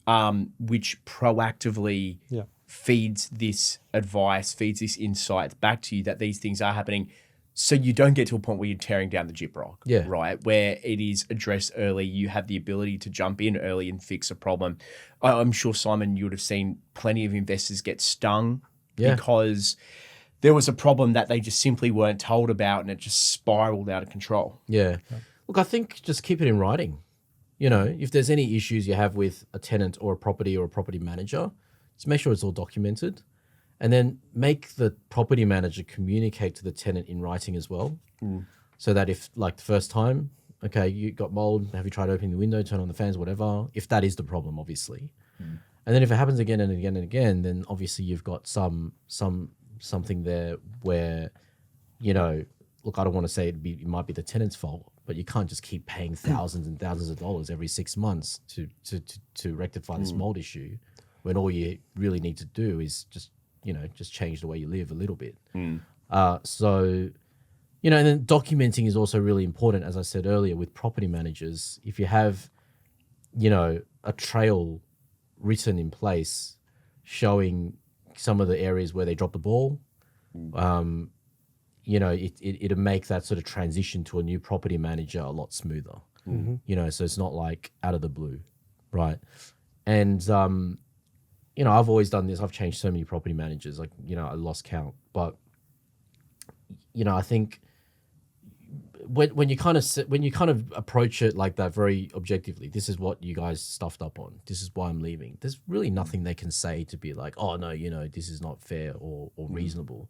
proactively feeds this advice, feeds this insight back to you that these things are happening, so you don't get to a point where you're tearing down the gyprock, right? Where it is addressed early, you have the ability to jump in early and fix a problem. I'm sure, Simon, you would have seen plenty of investors get stung because there was a problem that they just simply weren't told about, and it just spiraled out of control. Yeah. Look, I think just keep it in writing. You know, if there's any issues you have with a tenant or a property manager, just make sure it's all documented, and then make the property manager communicate to the tenant in writing as well. So that if, like, the first time, okay, you got mold, have you tried opening the window, turn on the fans, whatever, if that is the problem, obviously. And then if it happens again and again and again, then obviously you've got something there where, you know, look, I don't want to say it might be the tenant's fault, but you can't just keep paying thousands and thousands of dollars every 6 months to rectify this mold issue, when all you really need to do is just change the way you live a little bit. So, you know, and then documenting is also really important, as I said earlier, with property managers. If you have, you know, a trail written in place showing some of the areas where they dropped the ball, you know, it'll make that sort of transition to a new property manager a lot smoother. You know, so it's not like out of the blue, right? And, you know, I've always done this. I've changed so many property managers, like, you know, I lost count. But, you know, I think when you kind of approach it like that, very objectively, this is what you guys stuffed up on, this is why I'm leaving, there's really nothing they can say to be like, oh no, you know, this is not fair or reasonable.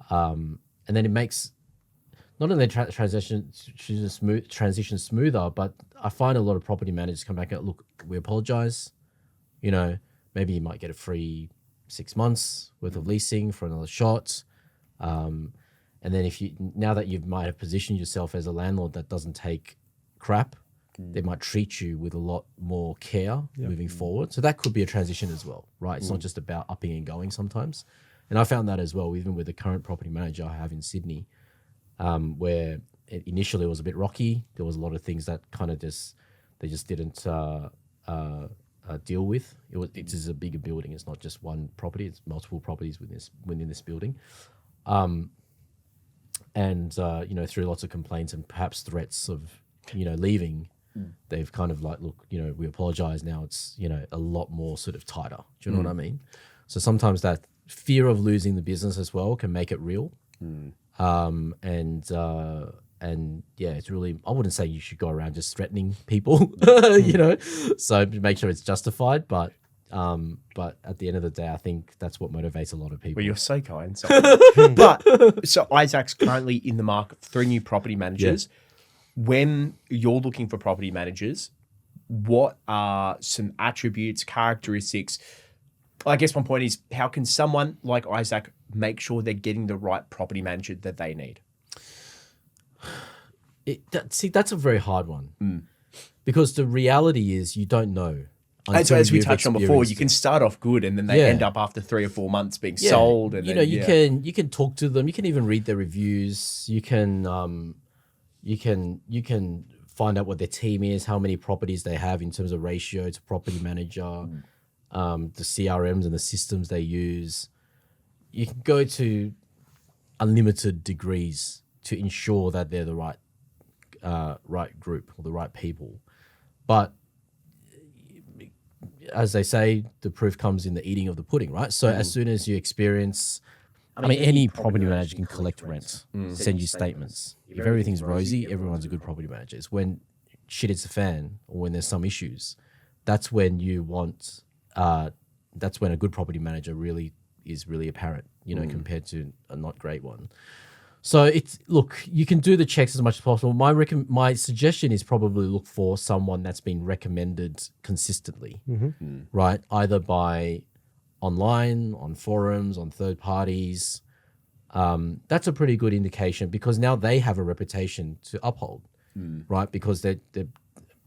And then it makes not only transition smoother, but I find a lot of property managers come back and look, we apologize, you know, maybe you might get a free 6 months worth of leasing for another shot. And then now that you might have positioned yourself as a landlord that doesn't take crap, they might treat you with a lot more care moving forward. So that could be a transition as well, right? It's not just about upping and going sometimes. And I found that as well, even with the current property manager I have in Sydney, where initially it was a bit rocky. There was a lot of things that kind of they just didn't deal with. It is a bigger building. It's not just one property. It's multiple properties within this building. And you know, through lots of complaints and perhaps threats of, you know, leaving, they've kind of like, look, you know, we apologize. Now it's, you know, a lot more sort of tighter. Do you know what I mean? So sometimes that fear of losing the business as well can make it real. And yeah, it's really, I wouldn't say you should go around just threatening people, you know, so make sure it's justified. But at the end of the day, I think that's what motivates a lot of people. Well, you're so kind. But so Isaac's currently in the market for 3 new property managers. Yeah. When you're looking for property managers, what are some attributes, characteristics? I guess my point is, how can someone like Isaac make sure they're getting the right property manager that they need? That's a very hard one, because the reality is you don't know. As we touched on before, you can start off good and then they end up after 3 or 4 months being sold. And you can talk to them. You can even read their reviews. You can find out what their team is, how many properties they have in terms of ratio to property manager, the CRMs and the systems they use. You can go to unlimited degrees to ensure that they're the right group or the right people. But as they say, the proof comes in the eating of the pudding, right? So as soon as you experience, I mean, any property manager can collect rent, send you statements. If everything's rosy, everyone's a good property manager. It's when shit hits the fan or when there's some issues, that's when you want, that's when a good property manager really is really apparent, you know, compared to a not great one. So look, you can do the checks as much as possible. My suggestion is probably look for someone that's been recommended consistently, right? Either by online, on forums, on third parties. That's a pretty good indication, because now they have a reputation to uphold, right? Because they're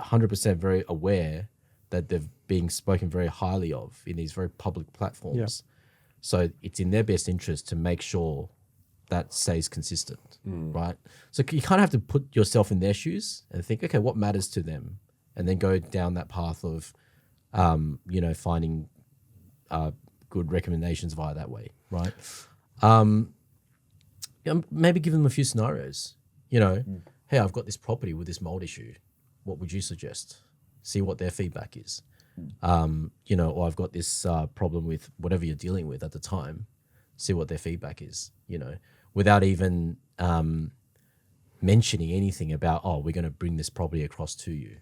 100% very aware that they're being spoken very highly of in these very public platforms. Yeah. So it's in their best interest to make sure that stays consistent, right? So you kind of have to put yourself in their shoes and think, okay, what matters to them? And then go down that path of, you know, finding good recommendations via that way, right? Maybe give them a few scenarios, you know, hey, I've got this property with this mold issue. What would you suggest? See what their feedback is. You know, or I've got this problem with whatever you're dealing with at the time. see what their feedback is, without even mentioning anything about, oh, we're going to bring this property across to you,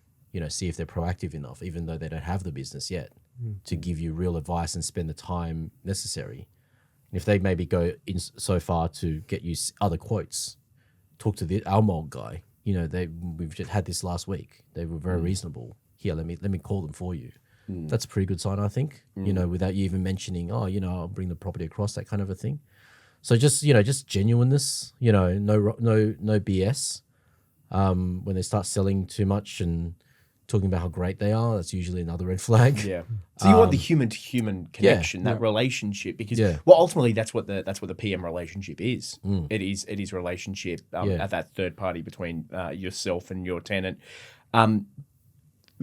see if they're proactive enough, even though they don't have the business yet, to give you real advice and spend the time necessary. And if they maybe go in so far to get you other quotes, talk to the Almog guy. We've just had this last week. They were very reasonable. Here, let me call them for you. That's a pretty good sign, I think. Without you even mentioning, oh, I'll bring the property across, that kind of a thing. So just genuineness. No BS. When they start selling too much and talking about how great they are, that's usually another red flag. Yeah. So you want the human to human connection, that relationship, because ultimately that's what the PM relationship is. It is relationship at that third party between yourself and your tenant.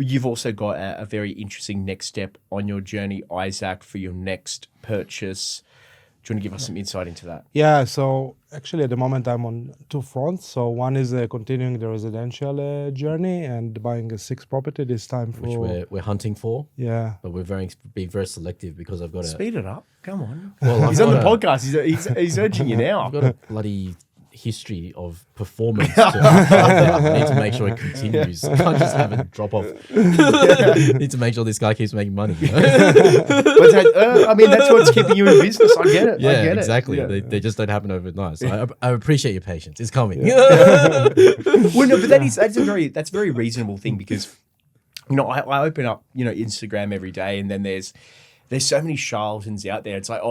You've also got a very interesting next step on your journey, Isaac, for your next purchase. Do you want to give us some insight into that? Yeah, so actually at the moment I'm on two fronts. So one is continuing the residential journey and buying a sixth property this time for... Which we're hunting for. Yeah. But we're being very selective because I've got to... Speed it up. Come on. Well, he's on the podcast. He's urging you now. I've got a bloody history of performance to I need to make sure it continues. Can't just have it drop off. Need to make sure this guy keeps making money. I mean, that's what's keeping you in business. I get it. Yeah, I get exactly. It. Yeah. They just don't happen overnight. So I appreciate your patience. It's coming. Well, no, but that's a very reasonable thing, because I open up Instagram every day, and then there's so many charlatans out there. It's like,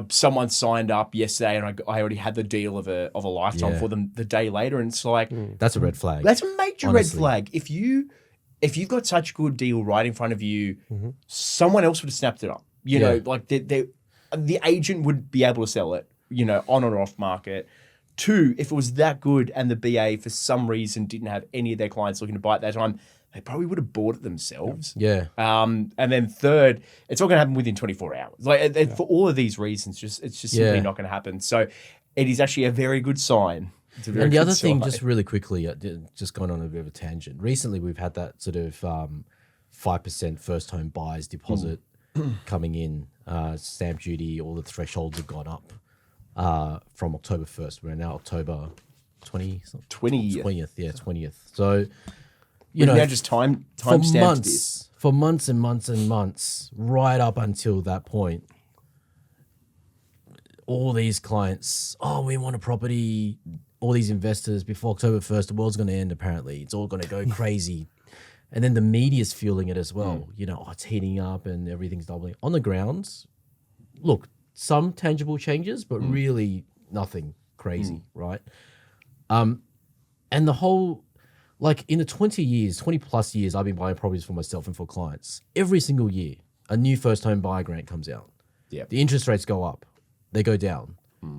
someone signed up yesterday, and I already had the deal of a lifetime for them the day later, and it's like that's a red flag. That's a major red flag. If you've got such a good deal right in front of you, someone else would have snapped it up. Like the agent would be able to sell it, on or off market. Two, if it was that good and the BA for some reason didn't have any of their clients looking to buy it that time, they probably would have bought it themselves. Yeah. And then third, it's not going to happen within 24 hours. For all of these reasons, it's just simply not going to happen. So it is actually a very good sign. And the other thing, just really quickly, just going on a bit of a tangent. Recently, we've had that sort of 5% first home buyers deposit coming in, stamp duty, all the thresholds have gone up from October 1st. We're now October 20th. 20th. So... now just time stamped this. For months and months and months, right up until that point, all these clients, we want a property, all these investors, before October 1st, the world's going to end apparently. It's all going to go crazy. And then the media's fueling it as well. It's heating up and everything's doubling. On the grounds, look, some tangible changes, but really nothing crazy, right? And the whole... Like in the 20 plus years I've been buying properties for myself and for clients, every single year, a new first home buyer grant comes out. Yeah. The interest rates go up, they go down.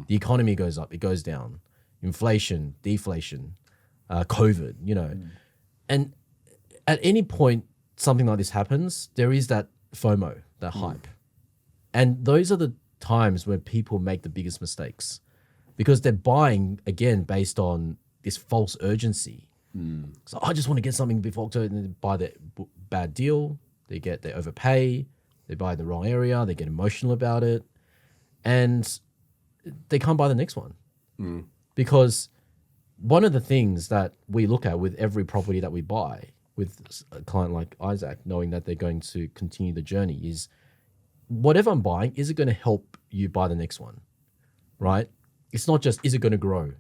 The economy goes up, it goes down. Inflation, deflation, COVID, And at any point something like this happens, there is that FOMO, that hype. And those are the times where people make the biggest mistakes, because they're buying, again, based on this false urgency. So I just want to get something before October, and they buy the bad deal. They overpay. They buy in the wrong area. They get emotional about it, and they can't buy the next one because one of the things that we look at with every property that we buy with a client like Isaac, knowing that they're going to continue the journey, is whatever I'm buying, is it going to help you buy the next one, right? It's not just, is it going to grow?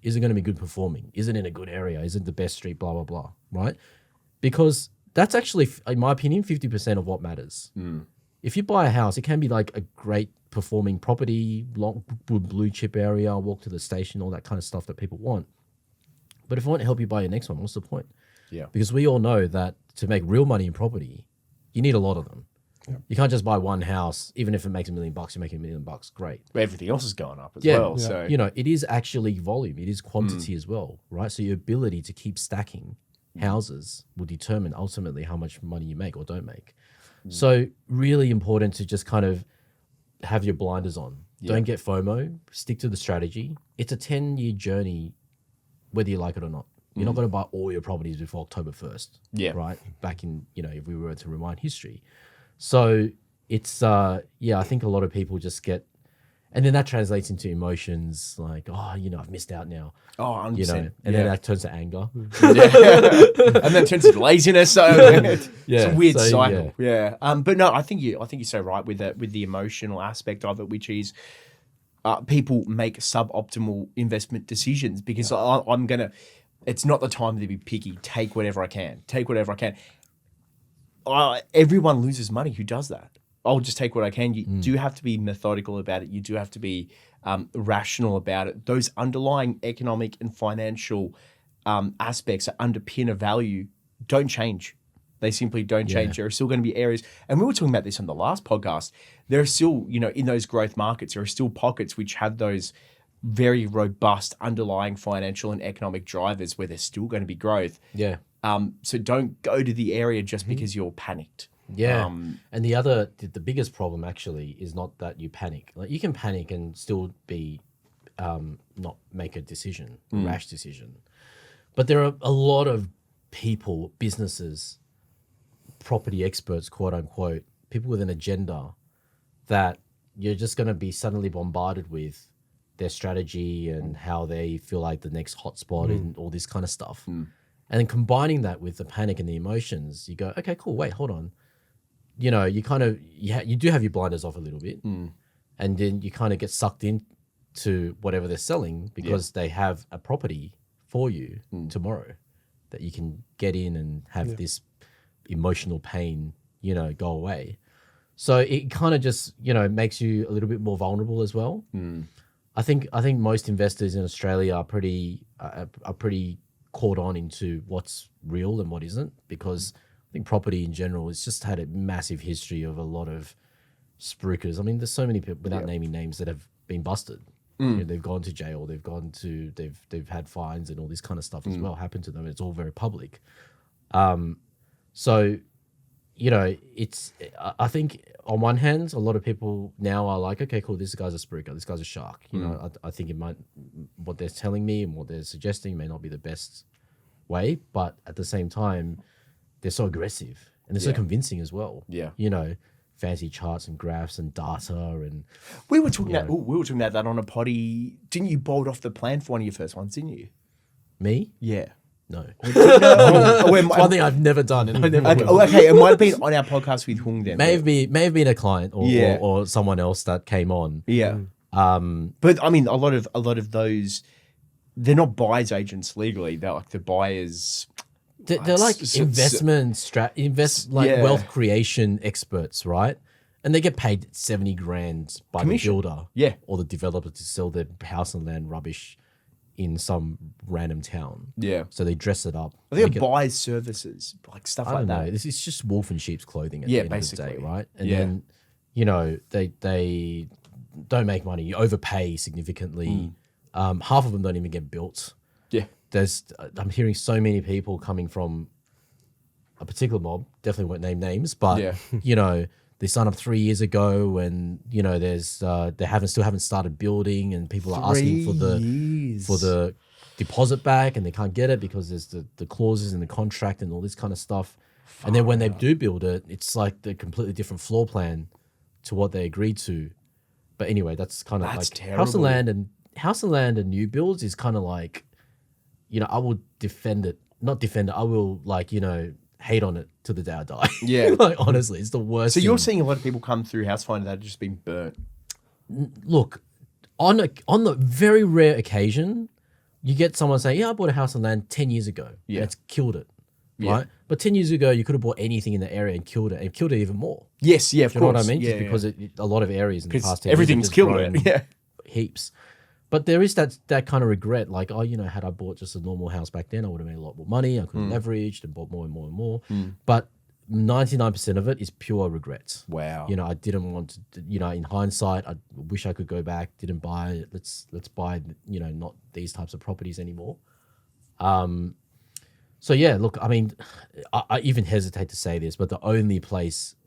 Is it going to be good performing? Is it in a good area? Is it the best street? Blah, blah, blah, right? Because that's actually, in my opinion, 50% of what matters. If you buy a house, it can be like a great performing property, long, blue chip area, walk to the station, all that kind of stuff that people want. But if I want to help you buy your next one, what's the point? Yeah. Because we all know that to make real money in property, you need a lot of them. Yeah. You can't just buy one house, even if it makes $1 million, you're making $1 million. Great. But everything else is going up as well. Yeah. So it is actually volume. It is quantity as well, right? So your ability to keep stacking houses will determine ultimately how much money you make or don't make. So really important to just kind of have your blinders on. Don't get FOMO. Stick to the strategy. It's a 10-year journey, whether you like it or not. You're not going to buy all your properties before October 1st. Yeah. Right? Back in, if we were to rewind history. So it's I think a lot of people just get, and then that translates into emotions like, oh, I've missed out now. Oh, 100%. And then that turns to anger. And then turns to laziness. So it's a weird so, cycle. Yeah. But no, I think you're so right with the emotional aspect of it, which is people make suboptimal investment decisions because it's not the time to be picky. Take whatever I can. Everyone loses money who does that. I'll just take what I can. You do have to be methodical about it. You do have to be rational about it. Those underlying economic and financial aspects that underpin a value don't change. They simply don't change. There are still going to be areas, and we were talking about this on the last podcast, there are still, in those growth markets, there are still pockets which have those very robust underlying financial and economic drivers where there's still going to be growth. Yeah. So don't go to the area just because you're panicked. Yeah. And the biggest problem actually is not that you panic. Like you can panic and still be, not make a decision, a rash decision. But there are a lot of people, businesses, property experts, quote unquote, people with an agenda that you're just going to be suddenly bombarded with their strategy and how they feel like the next hotspot and all this kind of stuff. And then combining that with the panic and the emotions, you go, okay, cool, wait, hold on. You do have your blinders off a little bit, and then you kind of get sucked into whatever they're selling because they have a property for you tomorrow that you can get in and have this emotional pain, go away. So it kind of just, makes you a little bit more vulnerable as well. I think most investors in Australia are pretty caught on into what's real and what isn't, because I think property in general has just had a massive history of a lot of spruikers. I mean, there's so many people, without naming names, that have been busted. They've gone to jail. They've had fines and all this kind of stuff as well happen to them. It's all very public. So, it's. I think on one hand, a lot of people now are like, okay, cool, this guy's a spruiker, this guy's a shark. I think what they're telling me and what they're suggesting may not be the best way, but at the same time, they're so aggressive and they're so convincing as well. Yeah. Fancy charts and graphs and data, and we were talking about that on a potty. Didn't you bolt off the plan for one of your first ones, didn't you? Me? Yeah. No. It's one thing I've never done, and I never will. Okay, it might have been on our podcast with Hung then. May have been a client or someone else that came on. Yeah. But I mean, a lot of those, they're not buyers agents legally. They're like the buyers. They're like wealth creation experts, right? And they get paid 70 grand by commission. The builder, or the developer to sell their house and land rubbish in some random town. Yeah. So they dress it up. I think it buys services, like stuff like that. This is just wolf in sheep's clothing at the end basically. Of the day, right? And then, they don't make money. You overpay significantly. Half of them don't even get built. Yeah. I'm hearing so many people coming from a particular mob, definitely won't name names, but they signed up 3 years ago and they still haven't started building, and people are asking for the deposit back and they can't get it because there's the clauses in the contract and all this kind of stuff. And then when they do build it, it's like the completely different floor plan to what they agreed to. But anyway, that's kind of like terrible. House and land and new builds is kind of like, I will defend it. Not defend it. I will hate on it to the day I die. Yeah. Honestly, it's the worst. So you're seeing a lot of people come through house finder that have just been burnt. Look, on the very rare occasion, you get someone saying, yeah, I bought a house and land 10 years ago. Yeah. And it's killed it. Right? But 10 years ago, you could have bought anything in the area and killed it even more. Yes, of course. You know what I mean? Just because a lot of areas in the past 10 years everything's killed it. Yeah. Heaps. But there is that kind of regret, like, had I bought just a normal house back then, I would have made a lot more money. I could have leveraged and bought more and more and more. But 99% of it is pure regret. Wow. I didn't want to, in hindsight, I wish I could go back, didn't buy it. Let's buy, not these types of properties anymore. So yeah, look, I mean, I even hesitate to say this, but the only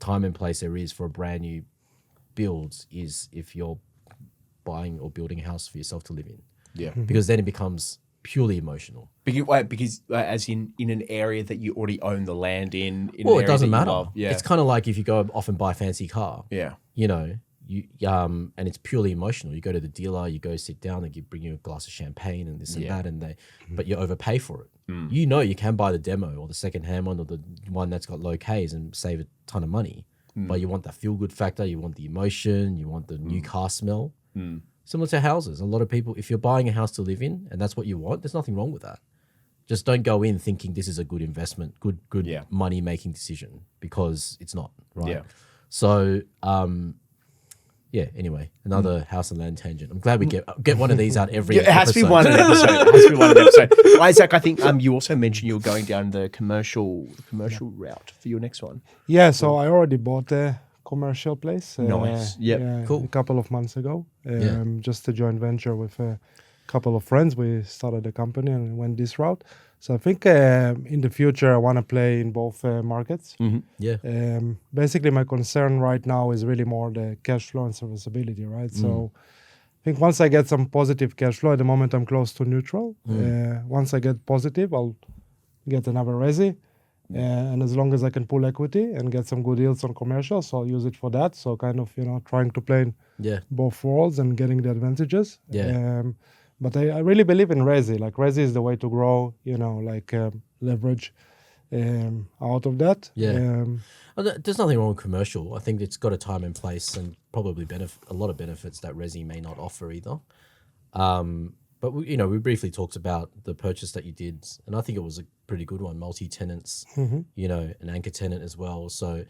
time and place there is for a brand new builds is if you're buying or building a house for yourself to live in. Yeah. Because then it becomes purely emotional. Because as in an area that you already own the land in an Well, area it doesn't that you matter. love. Yeah. It's kind of like if you go off and buy a fancy car. Yeah. You know, and it's purely emotional. You go to the dealer, you go sit down, they bring you a glass of champagne and this and that, but you overpay for it. You know, you can buy the demo or the second-hand one or the one that's got low Ks and save a ton of money. But you want that feel-good factor, you want the emotion, you want the new car smell. Similar to houses. A lot of people, if you're buying a house to live in and that's what you want, there's nothing wrong with that. Just don't go in thinking this is a good investment, good money-making decision, because it's not, right? Yeah. So, anyway, another house and land tangent. I'm glad we get one of these out every It has to be episode. one an episode. It has to be one an episode. Isaac, I think you also mentioned you were going down the commercial route for your next one. Yeah, so I already bought a commercial place. Nice. Yep. Yeah, Cool. a couple of months ago. Just a joint venture with a couple of friends. We started a company and went this route. So I think in the future I want to play in both markets. Yeah. Basically, my concern right now is really more the cash flow and serviceability, right? So I think once I get some positive cash flow, at the moment I'm close to neutral. Once I get positive, I'll get another resi. And as long as I can pull equity and get some good yields on commercial, so I'll use it for that. So kind of, trying to play in both worlds and getting the advantages. Yeah. But I really believe in resi. Like resi is the way to grow, leverage out of that. Yeah. There's nothing wrong with commercial. I think it's got a time and place and probably a lot of benefits that resi may not offer either. But we briefly talked about the purchase that you did, and I think it was a pretty good one, multi-tenants, an anchor tenant as well. So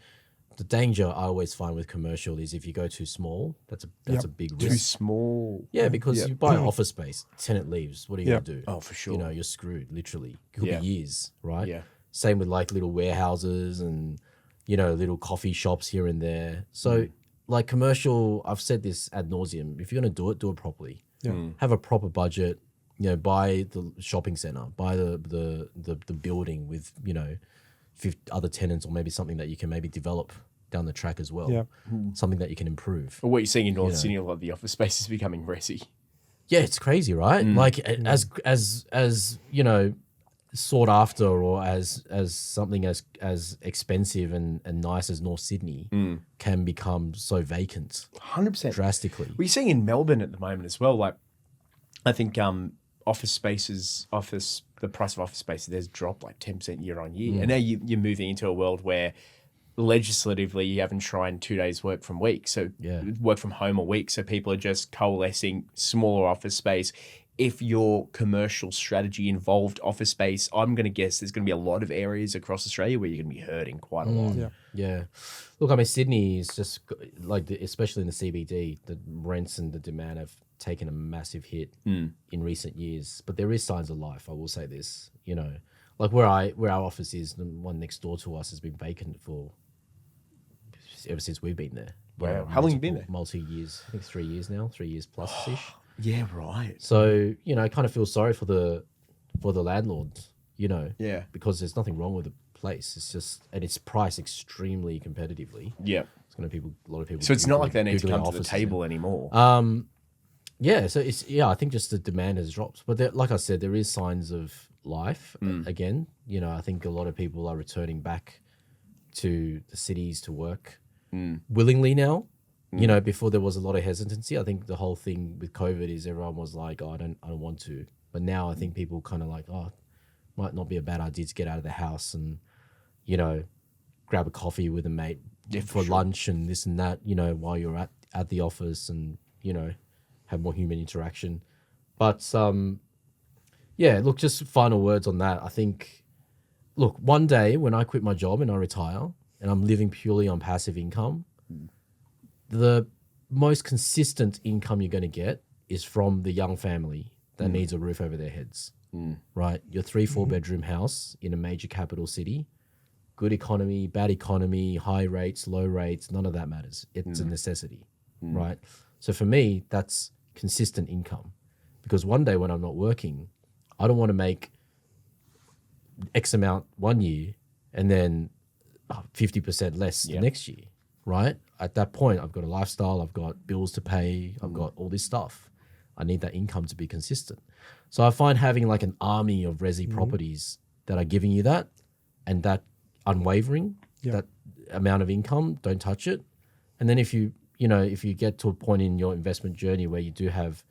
the danger I always find with commercial is if you go too small, that's a big risk. Too small. Yeah, because you buy office space, tenant leaves, what are you going to do? Oh, for sure. You're screwed, literally. It could be years, right? Yeah. Same with like little warehouses and, little coffee shops here and there. So like commercial, I've said this ad nauseum, if you're going to do it properly. Have a proper budget, buy the shopping center, buy the building with, 50 other tenants, or maybe something that you can maybe develop down the track as well. Something that you can improve. Or what you're seeing in North Sydney, a lot of the office space is becoming resi. Yeah, it's crazy, right? Like as sought after, or as something as expensive and nice as North Sydney can become so vacant 100%. drastically. We're seeing in Melbourne at the moment as well. Like, I think the price of office space has dropped like 10% year on year. And now you're moving into a world where legislatively you have enshrined 2 days work from home a week. So people are just coalescing smaller office space. If your commercial strategy involved office space, I'm going to guess there's going to be a lot of areas across Australia where you're going to be hurting quite a lot. Yeah. Look, I mean, Sydney is just like, especially in the CBD, the rents and the demand have taken a massive hit in recent years. But there is signs of life. I will say this, like where our office is, the one next door to us has been vacant ever since we've been there. Wow. How long have you been there? Multi-years. I think 3 years now, 3 years plus-ish. Yeah, right. So, I kind of feel sorry for the landlords, Yeah. because there's nothing wrong with the place. It's just, and it's priced extremely competitively. Yeah. It's going to a lot of people. So it's not like they need to Googling come to the offices table anymore. Yeah. So I think just the demand has dropped. But like I said, there is signs of life again. I think a lot of people are returning back to the cities to work willingly now. Before there was a lot of hesitancy. I think the whole thing with COVID is everyone was like, oh, I don't want to. But now I think people kind of like, oh, might not be a bad idea to get out of the house and, grab a coffee with a mate for lunch and this and that, while you're at the office and, have more human interaction. But, look, just final words on that. I think, look, one day when I quit my job and I retire and I'm living purely on passive income, the most consistent income you're going to get is from the young family that needs a roof over their heads, right? Your 3-4 bedroom house in a major capital city, good economy, bad economy, high rates, low rates, none of that matters. It's a necessity, right? So for me, that's consistent income, because one day when I'm not working, I don't want to make X amount one year and then 50% less the next year, right? At that point, I've got a lifestyle, I've got bills to pay, I've got all this stuff. I need that income to be consistent. So I find having like an army of resi properties that are giving you that and that unwavering, that amount of income, don't touch it. And then if you get to a point in your investment journey where you do have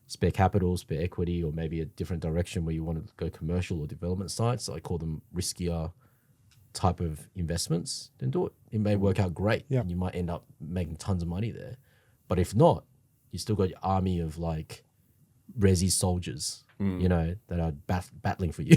spare capital, spare equity, or maybe a different direction where you want to go commercial or development sites, I call them riskier type of investments, then do it. It may work out great and you might end up making tons of money there. But if not, you still got your army of like resi soldiers, that are battling for you,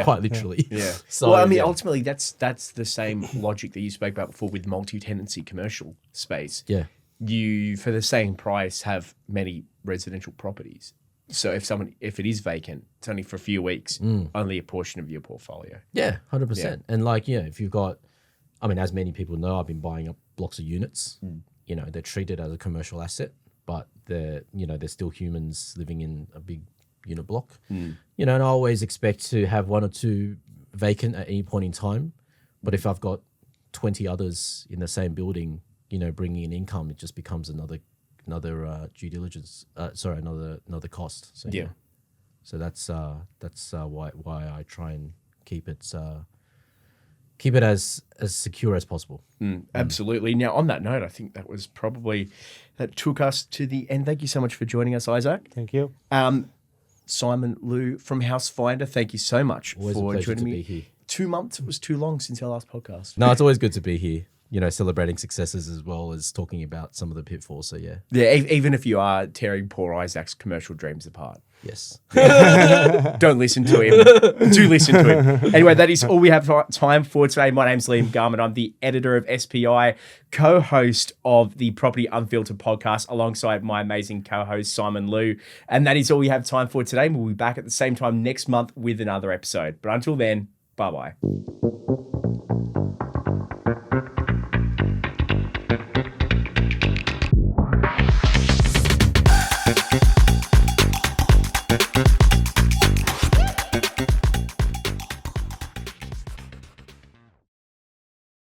quite literally. Yeah. So, well, I mean, ultimately, that's the same logic that you spoke about before with multi-tenancy commercial space. Yeah. You, for the same price, have many residential properties. So if it is vacant, it's only for a few weeks, only a portion of your portfolio. Yeah, 100%. And like, if you've got, I mean, as many people know, I've been buying up blocks of units. They're treated as a commercial asset, but they're still humans living in a big unit block. And I always expect to have one or two vacant at any point in time. But if I've got 20 others in the same building, bringing in income, it just becomes another due diligence. Another cost. So, So that's why I try and keep it as secure as possible. Absolutely. Now, on that note, I think that took us to the end. Thank you so much for joining us, Isaac. Thank you. Simon Loo from House Finder, thank you so much Always for a pleasure joining to me. be here. 2 months, it was too long since our last podcast. No, it's always good to be here. Celebrating successes as well as talking about some of the pitfalls. So yeah. Yeah, even if you are tearing poor Isaac's commercial dreams apart. Yes. Don't listen to him. Do listen to him. Anyway, that is all we have time for today. My name's Liam Garman. I'm the editor of SPI, co-host of the Property Unfiltered podcast, alongside my amazing co-host, Simon Loo. And that is all we have time for today. We'll be back at the same time next month with another episode. But until then, bye-bye.